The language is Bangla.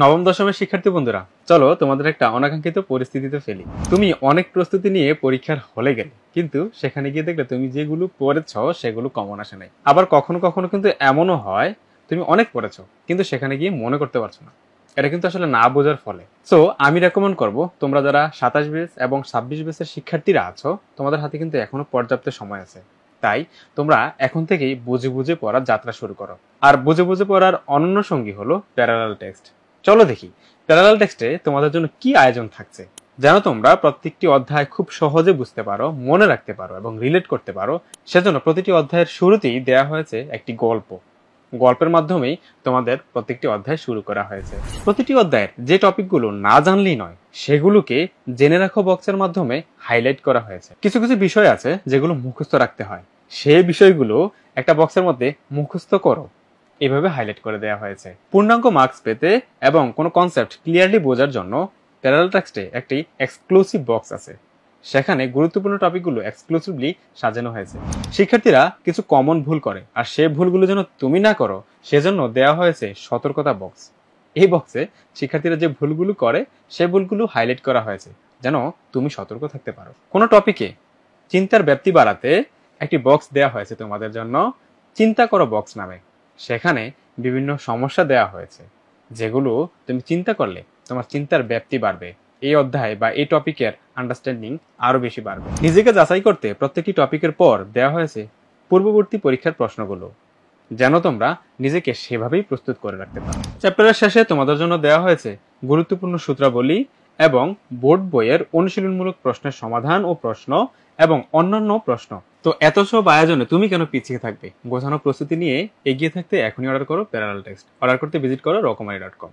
নবম দশমের শিক্ষার্থী বন্ধুরা, চলো তোমাদের একটা অনাকাঙ্ক্ষিত পরিস্থিতিতে ফেলি। তুমি অনেক প্রস্তুতি নিয়ে পরীক্ষার হলে গেলে, কিন্তু সেখানে গিয়ে দেখলে তুমি যেগুলো পড়েছ সেগুলো কমন আসে নাই। আবার কখনো কখনো কিন্তু এমনও হয় তুমি অনেক পড়েছো কিন্তু সেখানে গিয়ে মনে করতে পারছো না। এটা কিন্তু আসলে না বোঝার ফলে। সো আমি রেকমেন্ড করব, তোমরা যারা 27 বেস এবং 26 বেসের শিক্ষার্থীরা আছো, তোমাদের হাতে কিন্তু এখনো পর্যাপ্ত সময় আছে। তাই তোমরা এখন থেকেই বুঝে বুঝে পড়ার যাত্রা শুরু করো। আর বুঝে বুঝে পড়ার অনন্য সঙ্গী হলো প্যারালাল টেক্সট। চলো দেখি প্যারালাল টেক্সটে তোমাদের জন্য কি আয়োজন থাকছে। যেন তোমরা প্রত্যেকটি অধ্যায় খুব সহজে বুঝতে পারো, মনে রাখতে পারো এবং রিলেট করতে পারো, সেজন্য প্রতিটি অধ্যায়ের শুরুতেই দেয়া হয়েছে একটি গল্প। গল্পের মাধ্যমেই তোমাদের প্রত্যেকটি অধ্যায় শুরু করা হয়েছে। প্রতিটি অধ্যায়ের যে টপিকগুলো না জানলেই নয়, সেগুলোকে জেনে রাখো বক্সের মাধ্যমে হাইলাইট করা হয়েছে। কিছু কিছু বিষয় আছে যেগুলো মুখস্থ রাখতে হয়, সেই বিষয়গুলো একটা বক্সের মধ্যে মুখস্থ করো, এভাবে হাইলাইট করে দেওয়া হয়েছে। পূর্ণাঙ্গ মার্কস পেতে এবং কোনো কনসেপ্ট ক্লিয়ারলি বোঝার জন্য প্যারালাল টেক্সটে একটি এক্সক্লুসিভ বক্স আছে। সেখানে গুরুত্বপূর্ণ টপিকগুলো এক্সক্লুসিভলি সাজানো হয়েছে। শিক্ষার্থীরা কিছু কমন ভুল করে, আর সে ভুলগুলো যেন তুমি না করো সেজন্য দেওয়া হয়েছে সতর্কতা বক্স। এই বক্সে শিক্ষার্থীরা যে ভুলগুলো করে সে ভুলগুলো হাইলাইট করা হয়েছে, যেন তুমি সতর্ক থাকতে পারো। কোনো টপিকে চিন্তার ব্যাপ্তি বাড়াতে একটি বক্স দেওয়া হয়েছে তোমাদের জন্য, চিন্তা করো বক্স নামে। সেখানে বিভিন্ন সমস্যা দেওয়া হয়েছে, যেগুলো তুমি চিন্তা করলে তোমার চিন্তার ব্যাপ্তি বাড়বে, এই অধ্যায় বা এই টপিকের আন্ডারস্ট্যান্ডিং আরো বেশি বাড়বে। নিজেকে যাচাই করতে প্রত্যেকটি টপিকের পর দেওয়া হয়েছে পূর্ববর্তী পরীক্ষার প্রশ্নগুলো, যেন তোমরা নিজেকে সেভাবেই প্রস্তুত করে রাখতে পারো। চ্যাপ্টারের শেষে তোমাদের জন্য দেওয়া হয়েছে গুরুত্বপূর্ণ সূত্রাবলী এবং বোর্ড বইয়ের অনুশীলনমূলক প্রশ্নের সমাধান ও প্রশ্ন এবং অন্যান্য প্রশ্ন। তো এত সব আয়োজনে তুমি কেন পিছিয়ে থাকবে? গোছানো প্রস্তুতি নিয়ে এগিয়ে থাকতে এখনই অর্ডার করো প্যারালাল টেক্সট। অর্ডার করতে ভিজিট করো রকমারি.com।